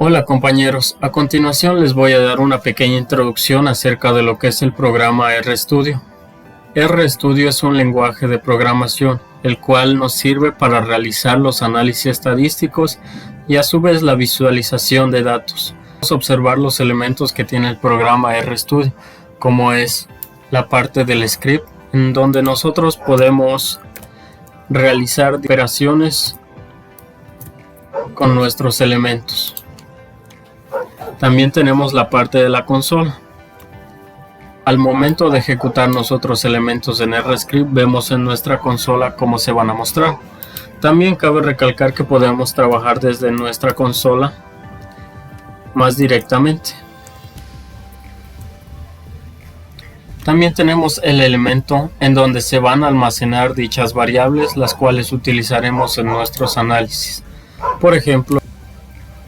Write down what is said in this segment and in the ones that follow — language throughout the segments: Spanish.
Hola compañeros, a continuación les voy a dar una pequeña introducción acerca de lo que es el programa RStudio. RStudio es un lenguaje de programación, el cual nos sirve para realizar los análisis estadísticos y a su vez la visualización de datos. Vamos a observar los elementos que tiene el programa RStudio, como es la parte del script, en donde nosotros podemos realizar operaciones con nuestros elementos. También tenemos la parte de la consola. Al momento de ejecutar nosotros elementos en RScript, vemos en nuestra consola cómo se van a mostrar. También cabe recalcar que podemos trabajar desde nuestra consola más directamente. También tenemos el elemento en donde se van a almacenar dichas variables, las cuales utilizaremos en nuestros análisis. Por ejemplo,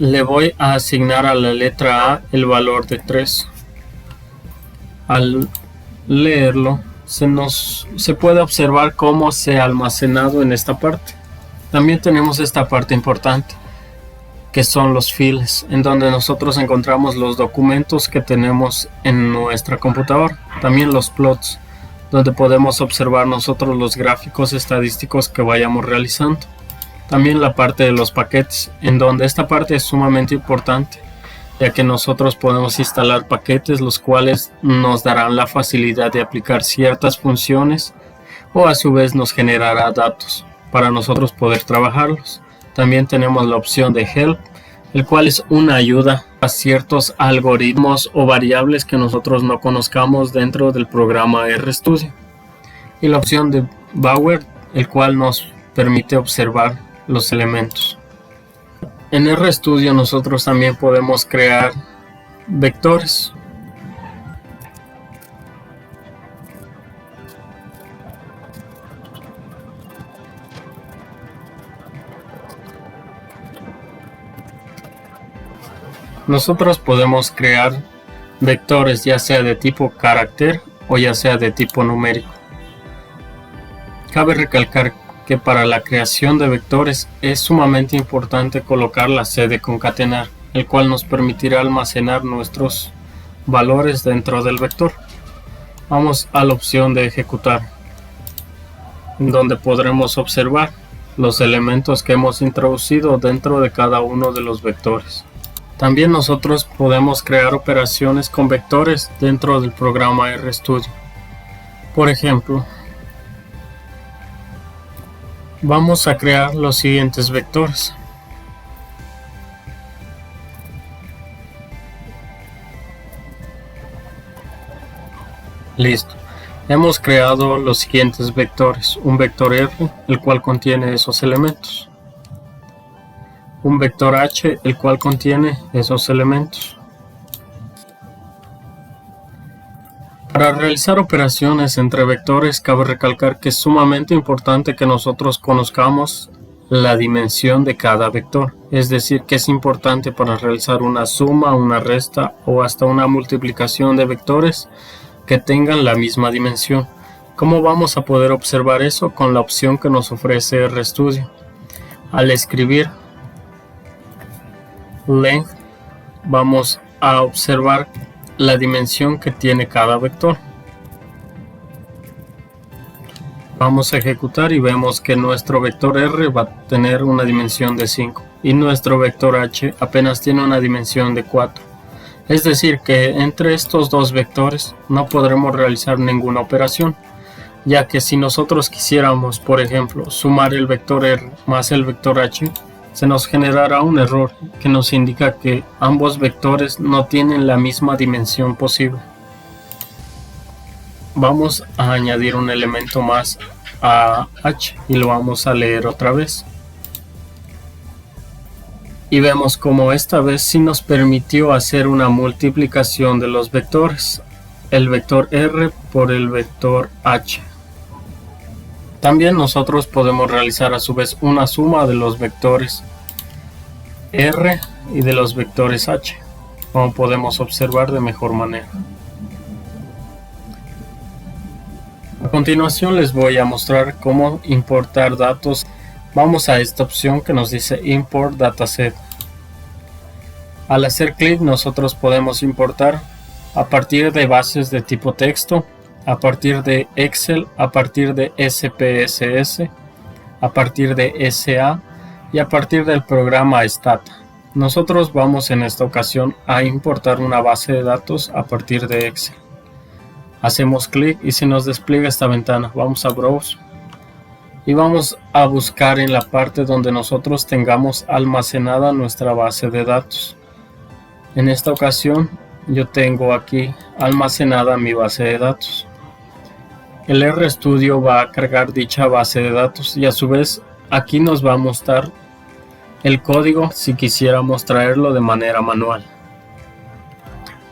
le voy a asignar a la letra A el valor de 3. Al leerlo, se puede observar cómo se ha almacenado en esta parte. También tenemos esta parte importante, que son los files, en donde nosotros encontramos los documentos que tenemos en nuestra computadora. También los plots, donde podemos observar nosotros los gráficos estadísticos que vayamos realizando. También la parte de los paquetes, en donde esta parte es sumamente importante, ya que nosotros podemos instalar paquetes los cuales nos darán la facilidad de aplicar ciertas funciones o a su vez nos generará datos para nosotros poder trabajarlos. También tenemos la opción de help, el cual es una ayuda a ciertos algoritmos o variables que nosotros no conozcamos dentro del programa RStudio. Y la opción de Bower, el cual nos permite observar los elementos. En RStudio nosotros también podemos crear vectores. Nosotros podemos crear vectores ya sea de tipo carácter o ya sea de tipo numérico. Cabe recalcar que para la creación de vectores es sumamente importante colocar la C de concatenar, el cual nos permitirá almacenar nuestros valores dentro del vector. Vamos a la opción de ejecutar, donde podremos observar los elementos que hemos introducido dentro de cada uno de los vectores. También nosotros podemos crear operaciones con vectores dentro del programa RStudio. Por ejemplo, vamos a crear los siguientes vectores. Listo. Hemos creado los siguientes vectores. Un vector R, el cual contiene esos elementos. Un vector H, el cual contiene esos elementos. Para realizar operaciones entre vectores, cabe recalcar que es sumamente importante que nosotros conozcamos la dimensión de cada vector. Es decir, que es importante para realizar una suma, una resta o hasta una multiplicación de vectores que tengan la misma dimensión. ¿Cómo vamos a poder observar eso? Con la opción que nos ofrece RStudio. Al escribir length, vamos a observar la dimensión que tiene cada vector. Vamos a ejecutar y vemos que nuestro vector R va a tener una dimensión de 5 y nuestro vector H apenas tiene una dimensión de 4. Es decir que entre estos dos vectores no podremos realizar ninguna operación, ya que si nosotros quisiéramos, por ejemplo, sumar el vector R más el vector H, se nos generará un error que nos indica que ambos vectores no tienen la misma dimensión posible. Vamos a añadir un elemento más a H y lo vamos a leer otra vez. Y vemos como esta vez sí nos permitió hacer una multiplicación de los vectores, el vector R por el vector H. También nosotros podemos realizar a su vez una suma de los vectores R y de los vectores H, como podemos observar de mejor manera. A continuación les voy a mostrar cómo importar datos. Vamos a esta opción que nos dice Import Dataset. Al hacer clic nosotros podemos importar a partir de bases de tipo texto, a partir de Excel, a partir de SPSS, a partir de SA y a partir del programa Stata. Nosotros vamos en esta ocasión a importar una base de datos a partir de Excel. Hacemos clic y se nos despliega esta ventana. Vamos a Browse y vamos a buscar en la parte donde nosotros tengamos almacenada nuestra base de datos. En esta ocasión yo tengo aquí almacenada mi base de datos. El RStudio va a cargar dicha base de datos y a su vez aquí nos va a mostrar el código si quisiéramos traerlo de manera manual.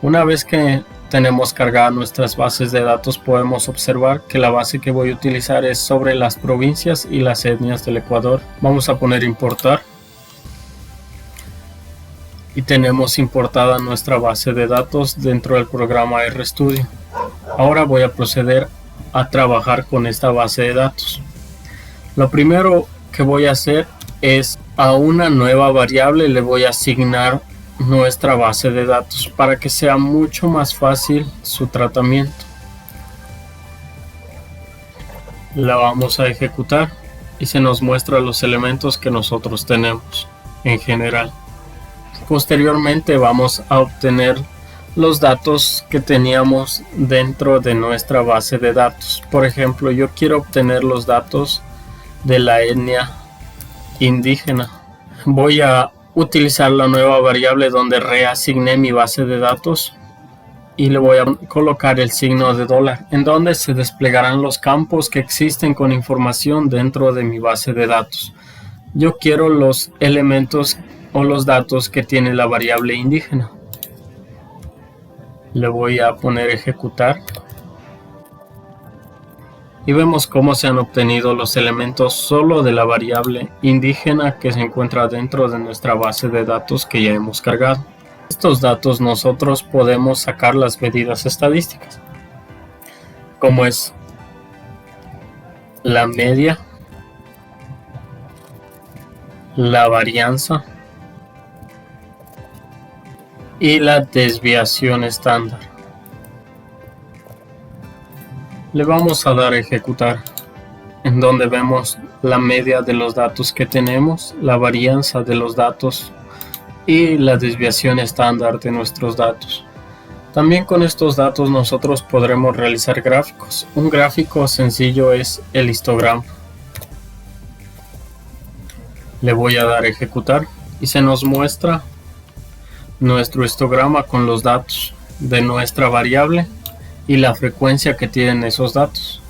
Una vez que tenemos cargadas nuestras bases de datos, podemos observar que la base que voy a utilizar es sobre las provincias y las etnias del Ecuador. Vamos a poner importar y tenemos importada nuestra base de datos dentro del programa RStudio. Ahora voy a proceder a trabajar con esta base de datos. Lo primero que voy a hacer es a una nueva variable le voy a asignar nuestra base de datos para que sea mucho más fácil su tratamiento. La vamos a ejecutar y se nos muestra los elementos que nosotros tenemos en general. Posteriormente vamos a obtener los datos que teníamos dentro de nuestra base de datos. Por ejemplo, yo quiero obtener los datos de la etnia indígena. Voy a utilizar la nueva variable donde reasigné mi base de datos y le voy a colocar el signo de $, en donde se desplegarán los campos que existen con información dentro de mi base de datos. Yo quiero los elementos o los datos que tiene la variable indígena. Le voy a poner ejecutar y vemos cómo se han obtenido los elementos solo de la variable indígena que se encuentra dentro de nuestra base de datos que ya hemos cargado. Estos datos nosotros podemos sacar las medidas estadísticas, como es la media, la varianza y la desviación estándar. Le vamos a dar a ejecutar, en donde vemos la media de los datos que tenemos, la varianza de los datos y la desviación estándar de nuestros datos. También con estos datos nosotros podremos realizar gráficos. Un gráfico sencillo es el histograma. Le voy a dar a ejecutar y se nos muestra nuestro histograma con los datos de nuestra variable y la frecuencia que tienen esos datos.